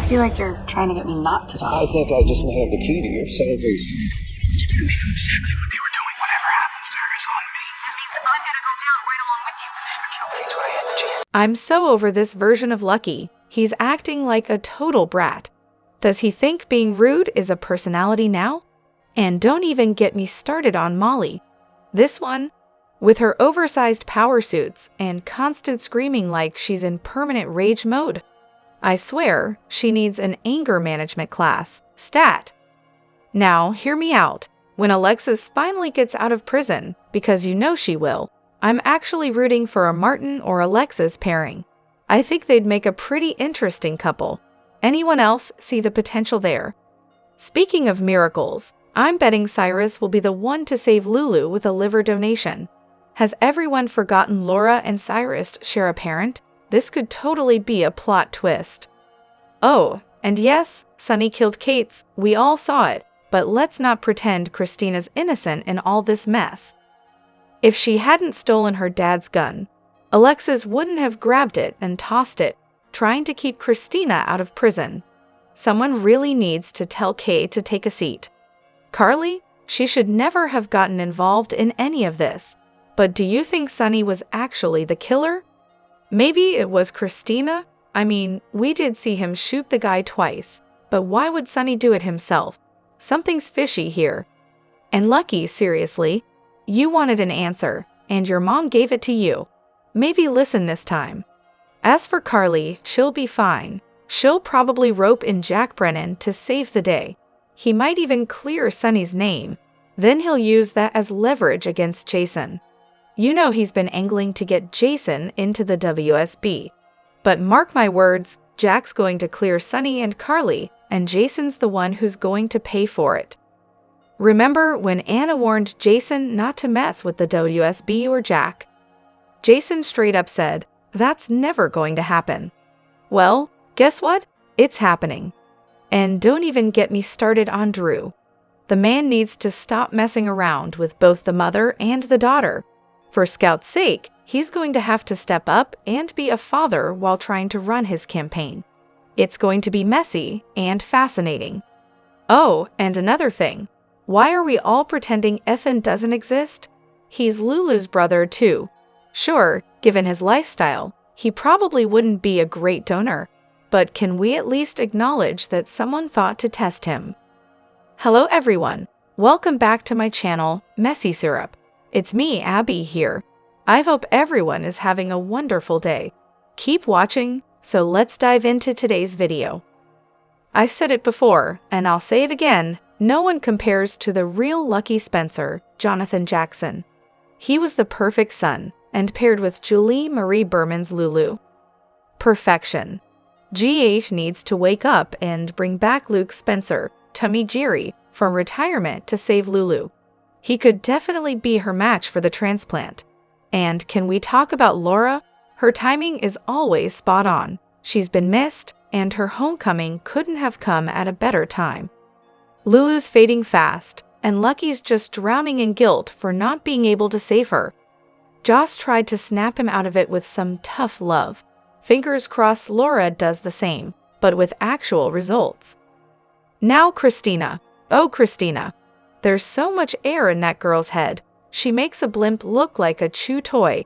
feel like you're trying to get me not to talk. I think I just may have the key to your soul face. Exactly what they were doing. Whatever happens to her is on me. That means I'm gonna go down right along with you. Should've killed Kate's what I had the chance. I'm so over this version of Lucky. He's acting like a total brat. Does he think being rude is a personality now? And don't even get me started on Molly. This one, with her oversized power suits and constant screaming like she's in permanent rage mode. I swear, she needs an anger management class. Stat. Now, hear me out. When Alexis finally gets out of prison, because you know she will, I'm actually rooting for a Martin or Alexis pairing. I think they'd make a pretty interesting couple. Anyone else see the potential there? Speaking of miracles, I'm betting Cyrus will be the one to save Lulu with a liver donation. Has everyone forgotten Laura and Cyrus share a parent? This could totally be a plot twist. Oh, and yes, Sonny killed Kate's. We all saw it, but let's not pretend Christina's innocent in all this mess. If she hadn't stolen her dad's gun, Alexis wouldn't have grabbed it and tossed it, trying to keep Christina out of prison. Someone really needs to tell Kay to take a seat. Carly, she should never have gotten involved in any of this. But do you think Sonny was actually the killer? Maybe it was Christina? I mean, we did see him shoot the guy twice, but why would Sonny do it himself? Something's fishy here. And Lucky, seriously, you wanted an answer, and your mom gave it to you. Maybe listen this time. As for Carly, she'll be fine. She'll probably rope in Jack Brennan to save the day. He might even clear Sonny's name. Then he'll use that as leverage against Jason. You know he's been angling to get Jason into the WSB. But mark my words, Jack's going to clear Sonny and Carly, and Jason's the one who's going to pay for it. Remember when Anna warned Jason not to mess with the WSB or Jack? Jason straight up said, "That's never going to happen." Well, guess what? It's happening. And don't even get me started on Drew. The man needs to stop messing around with both the mother and the daughter. For Scout's sake, he's going to have to step up and be a father while trying to run his campaign. It's going to be messy and fascinating. Oh, and another thing. Why are we all pretending Ethan doesn't exist? He's Lulu's brother too. Sure, given his lifestyle, he probably wouldn't be a great donor. But can we at least acknowledge that someone thought to test him? Hello everyone. Welcome back to my channel, Messy Syrup. It's me, Abby, here. I hope everyone is having a wonderful day. Keep watching, so let's dive into today's video. I've said it before, and I'll say it again, no one compares to the real Lucky Spencer, Jonathan Jackson. He was the perfect son, and paired with Julie Marie Berman's Lulu. Perfection. GH needs to wake up and bring back Luke Spencer, Tamijiri, from retirement to save Lulu. He could definitely be her match for the transplant. And can we talk about Laura? Her timing is always spot on. She's been missed, and her homecoming couldn't have come at a better time. Lulu's fading fast, and Lucky's just drowning in guilt for not being able to save her. JOSS tried to snap him out of it with some tough love. Fingers crossed Laura does the same, but with actual results. Now Christina. Oh, Christina. There's so much air in that girl's head. She makes a blimp look like a chew toy.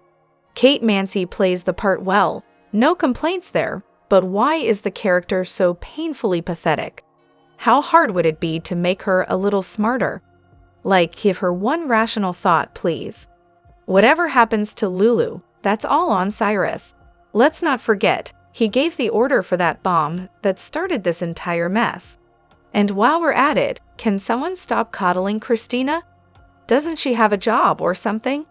Kate Mansi plays the part well. No complaints there, but why is the character so painfully pathetic? How hard would it be to make her a little smarter? Like, give her one rational thought, please. Whatever happens to Lulu, that's all on Cyrus. Let's not forget, he gave the order for that bomb that started this entire mess. And while we're at it, can someone stop coddling Christina? Doesn't she have a job or something?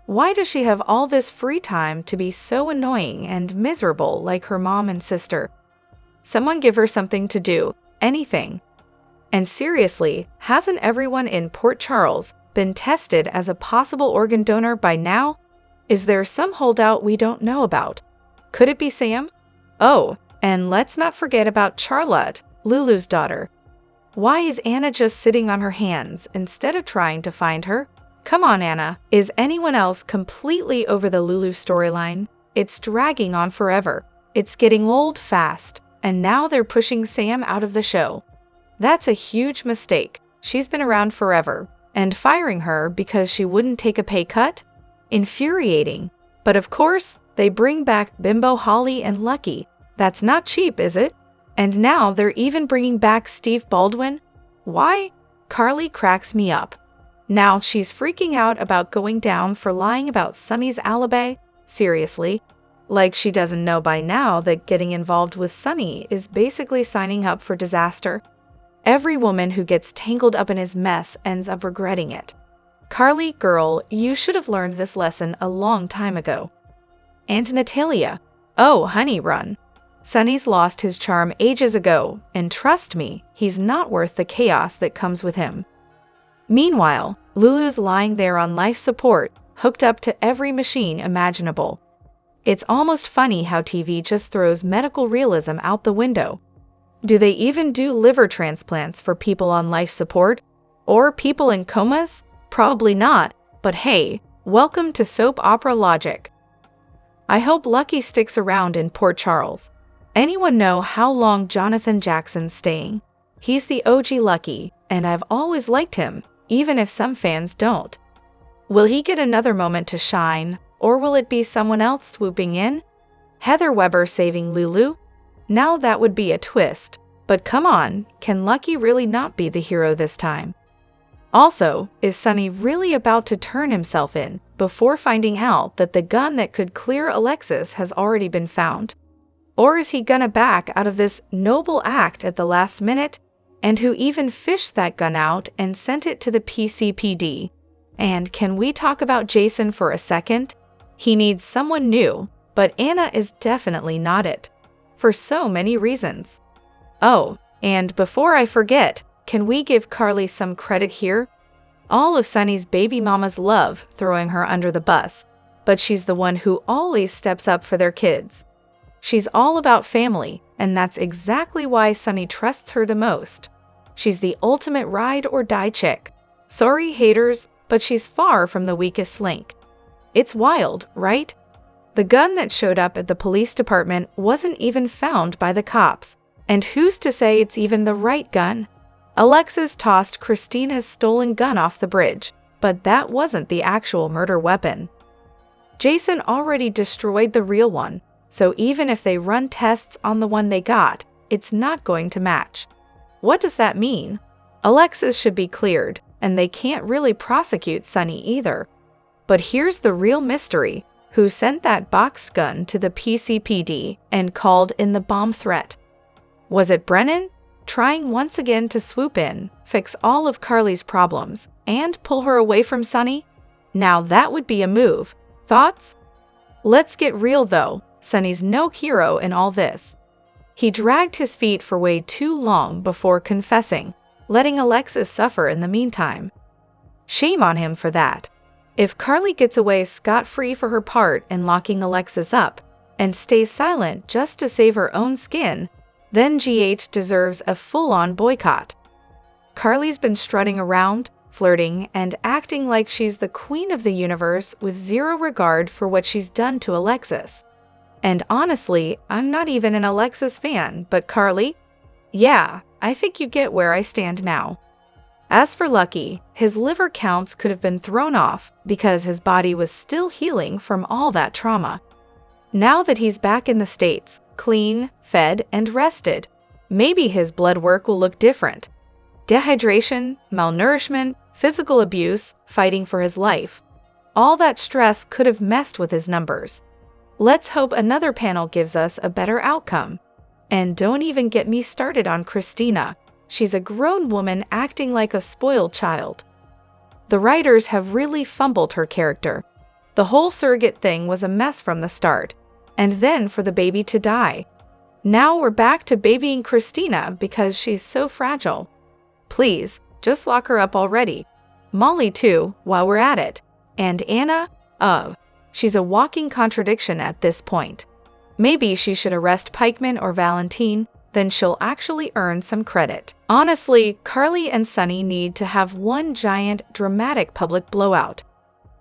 Why does she have all this free time to be so annoying and miserable like her mom and sister? Someone give her something to do, anything. And seriously, hasn't everyone in Port Charles been tested as a possible organ donor by now? Is there some holdout we don't know about? Could it be Sam? Oh, and let's not forget about Charlotte, Lulu's daughter. Why is Anna just sitting on her hands instead of trying to find her? Come on, Anna. Is anyone else completely over the Lulu storyline? It's dragging on forever. It's getting old fast, and now they're pushing Sam out of the show. That's a huge mistake. She's been around forever, and firing her because she wouldn't take a pay cut? Infuriating. But of course, they bring back Bimbo, Holly, and Lucky. That's not cheap, is it? And now they're even bringing back Steve Baldwin? Why? Carly cracks me up. Now she's freaking out about going down for lying about Sonny's alibi? Seriously? Like she doesn't know by now that getting involved with Sonny is basically signing up for disaster. Every woman who gets tangled up in his mess ends up regretting it. Carly, girl, you should have learned this lesson a long time ago. And Natalia, oh, honey, run. Sonny's lost his charm ages ago, and trust me, he's not worth the chaos that comes with him. Meanwhile, Lulu's lying there on life support, hooked up to every machine imaginable. It's almost funny how TV just throws medical realism out the window. Do they even do liver transplants for people on life support? Or people in comas? Probably not, but hey, welcome to soap opera logic. I hope Lucky sticks around in Port Charles. Anyone know how long Jonathan Jackson's staying? He's the OG Lucky, and I've always liked him, even if some fans don't. Will he get another moment to shine, or will it be someone else swooping in? Heather Weber saving Lulu? Now that would be a twist, but come on, can Lucky really not be the hero this time? Also, is Sonny really about to turn himself in before finding out that the gun that could clear Alexis has already been found? Or is he gonna back out of this noble act at the last minute? And who even fished that gun out and sent it to the PCPD? And can we talk about Jason for a second? He needs someone new, but Anna is definitely not it. For so many reasons. Oh, and before I forget, can we give Carly some credit here? All of Sonny's baby mamas love throwing her under the bus, but she's the one who always steps up for their kids. She's all about family, and that's exactly why Sonny trusts her the most. She's the ultimate ride-or-die chick. Sorry, haters, but she's far from the weakest link. It's wild, right? The gun that showed up at the police department wasn't even found by the cops. And who's to say it's even the right gun? Alexis tossed Christina's stolen gun off the bridge, but that wasn't the actual murder weapon. Jason already destroyed the real one, so even if they run tests on the one they got, it's not going to match. What does that mean? Alexis should be cleared, and they can't really prosecute Sonny either. But here's the real mystery. Who sent that boxed gun to the PCPD and called in the bomb threat? Was it Brennan? Trying once again to swoop in, fix all of Carly's problems, and pull her away from Sonny? Now that would be a move. Thoughts? Let's get real though, Sonny's no hero in all this. He dragged his feet for way too long before confessing, letting Alexis suffer in the meantime. Shame on him for that. If Carly gets away scot-free for her part in locking Alexis up, and stays silent just to save her own skin, then GH deserves a full-on boycott. Carly's been strutting around, flirting, and acting like she's the queen of the universe with zero regard for what she's done to Alexis. And honestly, I'm not even an Alexis fan, but Carly? Yeah, I think you get where I stand now. As for Lucky, his liver counts could have been thrown off because his body was still healing from all that trauma. Now that he's back in the States, clean, fed, and rested, maybe his blood work will look different. Dehydration, malnourishment, physical abuse, fighting for his life. All that stress could have messed with his numbers. Let's hope another panel gives us a better outcome. And don't even get me started on Christina. She's a grown woman acting like a spoiled child. The writers have really fumbled her character. The whole surrogate thing was a mess from the start, and then for the baby to die. Now we're back to babying Christina because she's so fragile. Please, just lock her up already. Molly too, while we're at it. And Anna? She's a walking contradiction at this point. Maybe she should arrest Pikeman or Valentine, then she'll actually earn some credit. Honestly, Carly and Sonny need to have one giant, dramatic public blowout.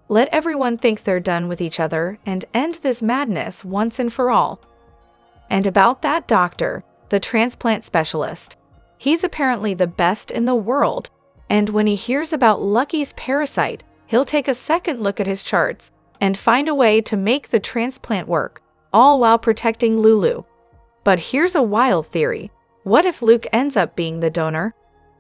Let everyone think they're done with each other and end this madness once and for all. And about that doctor, the transplant specialist. He's apparently the best in the world, and when he hears about Lucky's parasite, he'll take a second look at his charts and find a way to make the transplant work, all while protecting Lulu. But here's a wild theory. What if Luke ends up being the donor?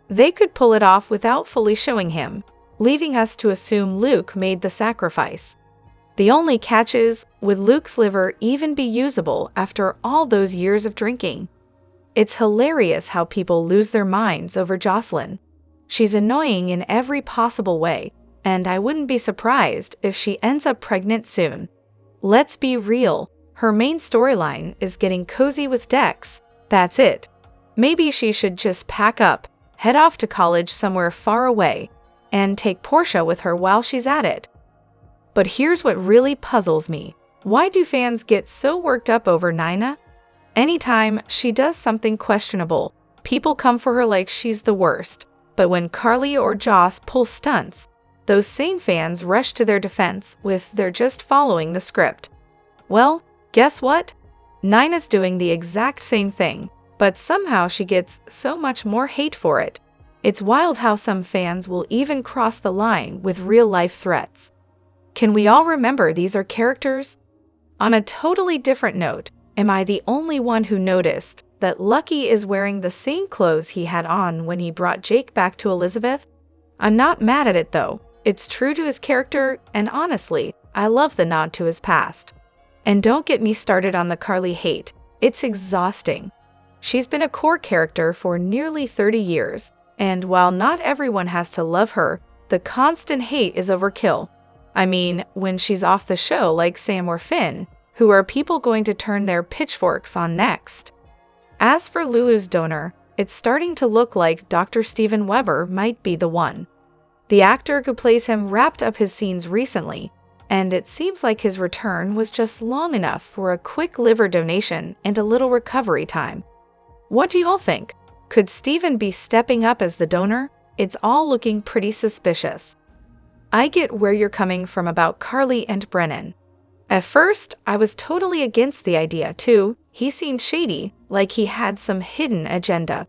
They could pull it off without fully showing him, leaving us to assume Luke made the sacrifice. The only catch is, would Luke's liver even be usable after all those years of drinking? It's hilarious how people lose their minds over Jocelyn. She's annoying in every possible way, and I wouldn't be surprised if she ends up pregnant soon. Let's be real, her main storyline is getting cozy with Dex. That's it. Maybe she should just pack up, head off to college somewhere far away, and take Portia with her while she's at it. But here's what really puzzles me. Why do fans get so worked up over Nina? Anytime she does something questionable, people come for her like she's the worst. But when Carly or Joss pull stunts, those same fans rush to their defense with "they're just following the script." Well, guess what? Nina's doing the exact same thing, but somehow she gets so much more hate for it. It's wild how some fans will even cross the line with real-life threats. Can we all remember these are characters? On a totally different note, am I the only one who noticed that Lucky is wearing the same clothes he had on when he brought Jake back to Elizabeth? I'm not mad at it though. It's true to his character, and honestly, I love the nod to his past. And don't get me started on the Carly hate. It's exhausting. She's been a core character for nearly 30 years, and while not everyone has to love her, the constant hate is overkill. I mean, when she's off the show like Sam or Finn, who are people going to turn their pitchforks on next? As for Lulu's donor, it's starting to look like Dr. Steven Weber might be the one. The actor who plays him wrapped up his scenes recently, and it seems like his return was just long enough for a quick liver donation and a little recovery time. What do you all think? Could Steven be stepping up as the donor? It's all looking pretty suspicious. I get where you're coming from about Carly and Brennan. At first, I was totally against the idea too. He seemed shady, like he had some hidden agenda.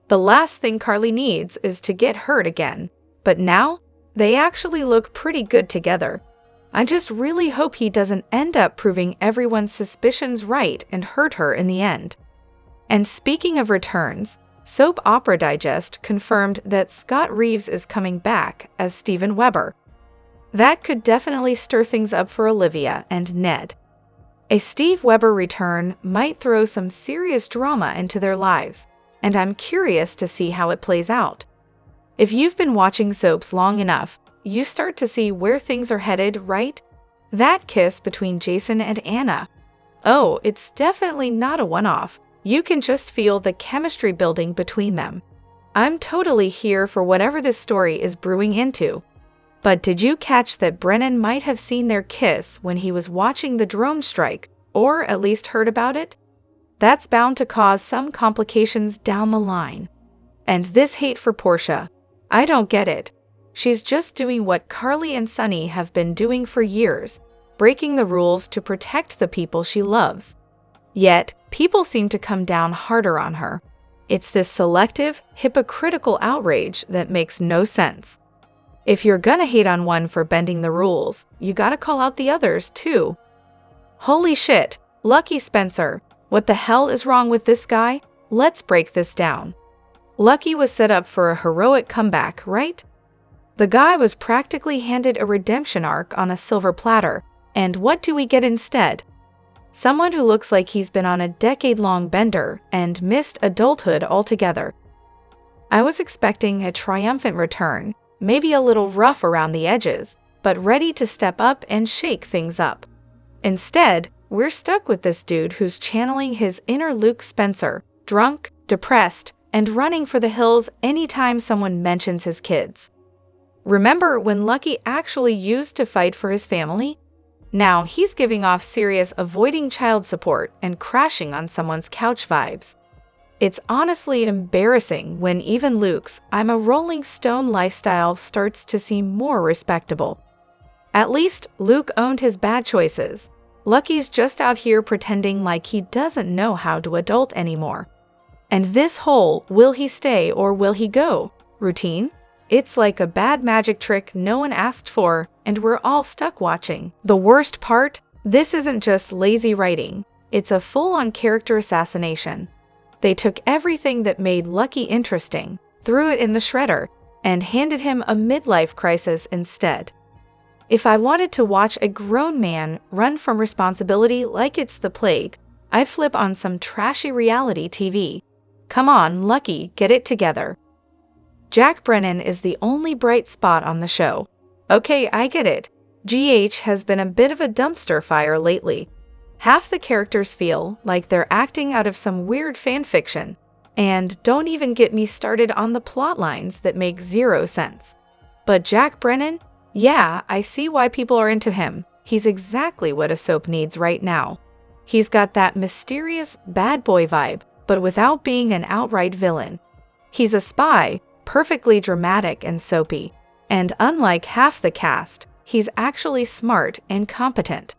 The last thing Carly needs is to get hurt again. But now, they actually look pretty good together. I just really hope he doesn't end up proving everyone's suspicions right and hurt her in the end. And speaking of returns, Soap Opera Digest confirmed that Scott Reeves is coming back as Steven Weber. That could definitely stir things up for Olivia and Ned. A Steve Weber return might throw some serious drama into their lives, and I'm curious to see how it plays out. If you've been watching soaps long enough, you start to see where things are headed, right? That kiss between Jason and Anna. Oh, it's definitely not a one-off. You can just feel the chemistry building between them. I'm totally here for whatever this story is brewing into. But did you catch that Brennan might have seen their kiss when he was watching the drone strike, or at least heard about it? That's bound to cause some complications down the line. And this hate for Portia, I don't get it. She's just doing what Carly and Sonny have been doing for years, breaking the rules to protect the people she loves. Yet, people seem to come down harder on her. It's this selective, hypocritical outrage that makes no sense. If you're gonna hate on one for bending the rules, you gotta call out the others, too. Holy shit, Lucky Spencer, what the hell is wrong with this guy? Let's break this down. Lucky was set up for a heroic comeback, right? The guy was practically handed a redemption arc on a silver platter, and what do we get instead? Someone who looks like he's been on a decade-long bender and missed adulthood altogether. I was expecting a triumphant return, maybe a little rough around the edges, but ready to step up and shake things up. Instead, we're stuck with this dude who's channeling his inner Luke Spencer, drunk, depressed, and running for the hills anytime someone mentions his kids. Remember when Lucky actually used to fight for his family? Now he's giving off serious avoiding child support and crashing on someone's couch vibes. It's honestly embarrassing when even Luke's "I'm a Rolling Stone" lifestyle starts to seem more respectable. At least Luke owned his bad choices. Lucky's just out here pretending like he doesn't know how to adult anymore. And this whole will he stay or will he go routine? It's like a bad magic trick no one asked for, and we're all stuck watching. The worst part? This isn't just lazy writing. It's a full-on character assassination. They took everything that made Lucky interesting, threw it in the shredder, and handed him a midlife crisis instead. If I wanted to watch a grown man run from responsibility like it's the plague, I'd flip on some trashy reality TV. Come on, Lucky, get it together. Jack Brennan is the only bright spot on the show. Okay, I get it. GH has been a bit of a dumpster fire lately. Half the characters feel like they're acting out of some weird fanfiction. And don't even get me started on the plot lines that make zero sense. But Jack Brennan? Yeah, I see why people are into him. He's exactly what a soap needs right now. He's got that mysterious bad boy vibe, but without being an outright villain. He's a spy, perfectly dramatic and soapy. And unlike half the cast, he's actually smart and competent.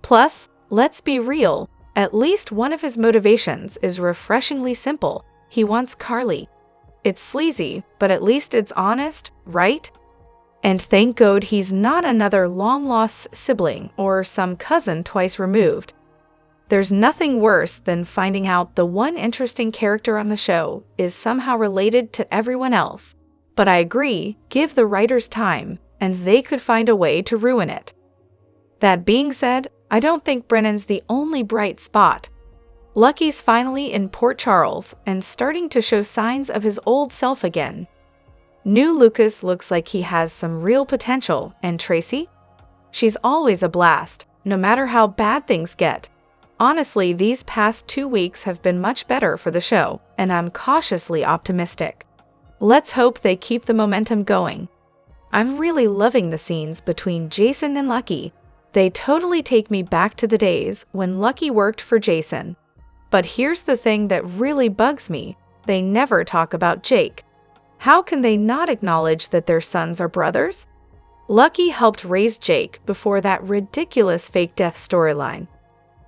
Plus, let's be real, at least one of his motivations is refreshingly simple. He wants Carly. It's sleazy, but at least it's honest, right? And thank God he's not another long-lost sibling or some cousin twice removed. There's nothing worse than finding out the one interesting character on the show is somehow related to everyone else. But I agree, give the writers time, and they could find a way to ruin it. That being said, I don't think Brennan's the only bright spot. Lucky's finally in Port Charles and starting to show signs of his old self again. New Lucas looks like he has some real potential, and Tracy? She's always a blast, no matter how bad things get. Honestly, these past 2 weeks have been much better for the show, and I'm cautiously optimistic. Let's hope they keep the momentum going. I'm really loving the scenes between Jason and Lucky. They totally take me back to the days when Lucky worked for Jason. But here's the thing that really bugs me. They never talk about Jake. How can they not acknowledge that their sons are brothers? Lucky helped raise Jake before that ridiculous fake death storyline.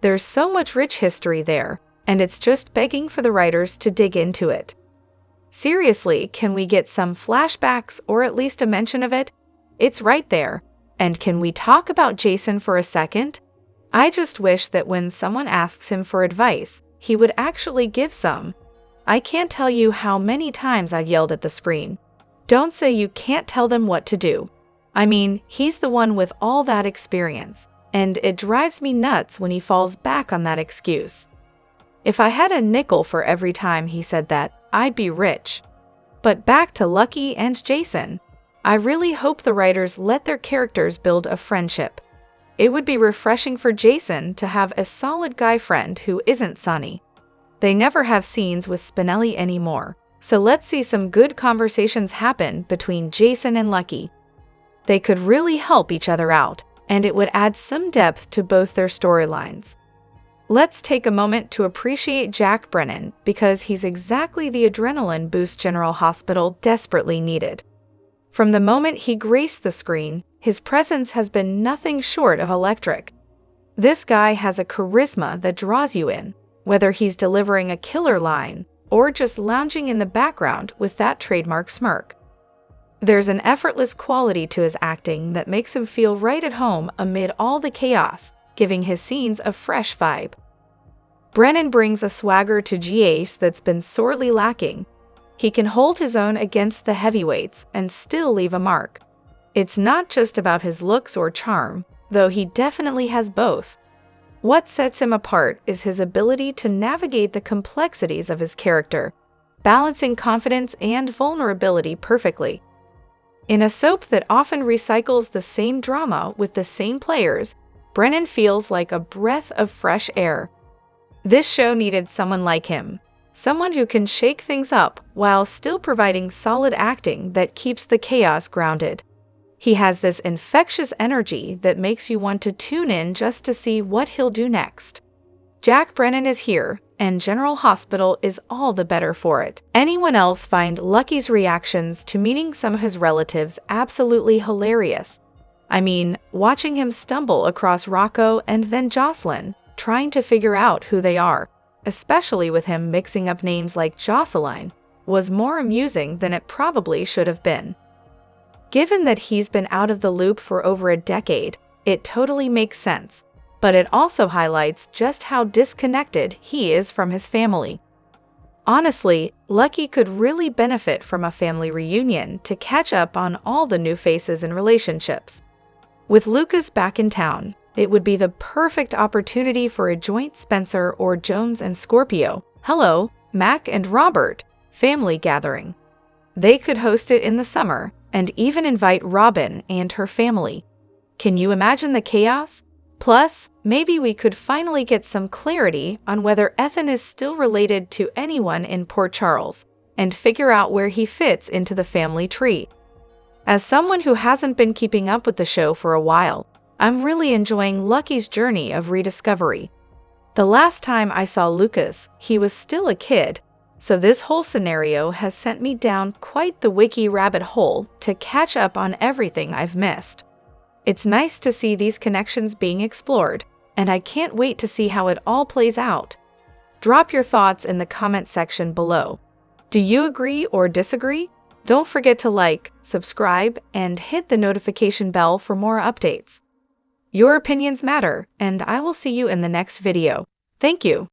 There's so much rich history there, and it's just begging for the writers to dig into it. Seriously, can we get some flashbacks or at least a mention of it? It's right there. And can we talk about Jason for a second? I just wish that when someone asks him for advice, he would actually give some. I can't tell you how many times I've yelled at the screen. Don't say you can't tell them what to do. I mean, he's the one with all that experience. And it drives me nuts when he falls back on that excuse. If I had a nickel for every time he said that, I'd be rich. But back to Lucky and Jason. I really hope the writers let their characters build a friendship. It would be refreshing for Jason to have a solid guy friend who isn't Sonny. They never have scenes with Spinelli anymore, so let's see some good conversations happen between Jason and Lucky. They could really help each other out, and it would add some depth to both their storylines. Let's take a moment to appreciate Jack Brennan because he's exactly the adrenaline boost General Hospital desperately needed. From the moment he graced the screen, his presence has been nothing short of electric. This guy has a charisma that draws you in, whether he's delivering a killer line or just lounging in the background with that trademark smirk. There's an effortless quality to his acting that makes him feel right at home amid all the chaos, giving his scenes a fresh vibe. Brennan brings a swagger to GH that's been sorely lacking. He can hold his own against the heavyweights and still leave a mark. It's not just about his looks or charm, though he definitely has both. What sets him apart is his ability to navigate the complexities of his character, balancing confidence and vulnerability perfectly. In a soap that often recycles the same drama with the same players, Brennan feels like a breath of fresh air. This show needed someone like him, someone who can shake things up while still providing solid acting that keeps the chaos grounded. He has this infectious energy that makes you want to tune in just to see what he'll do next. Jack Brennan is here, and General Hospital is all the better for it. Anyone else find Lucky's reactions to meeting some of his relatives absolutely hilarious? I mean, watching him stumble across Rocco and then Jocelyn, trying to figure out who they are. especially with him mixing up names like Jocelyn, was more amusing than it probably should have been. Given that he's been out of the loop for over a decade, it totally makes sense, but it also highlights just how disconnected he is from his family. Honestly, Lucky could really benefit from a family reunion to catch up on all the new faces and relationships. With Lucas back in town, it would be the perfect opportunity for a joint Spencer or Jones and Scorpio, hello, Mac and Robert, family gathering. They could host it in the summer and even invite Robin and her family. Can you imagine the chaos? Plus, maybe we could finally get some clarity on whether Ethan is still related to anyone in Port Charles and figure out where he fits into the family tree. As someone who hasn't been keeping up with the show for a while, I'm really enjoying Lucky's journey of rediscovery. The last time I saw Lucas, he was still a kid, so this whole scenario has sent me down quite the wiki rabbit hole to catch up on everything I've missed. It's nice to see these connections being explored, and I can't wait to see how it all plays out. Drop your thoughts in the comment section below. Do you agree or disagree? Don't forget to like, subscribe, and hit the notification bell for more updates. Your opinions matter, and I will see you in the next video. Thank you.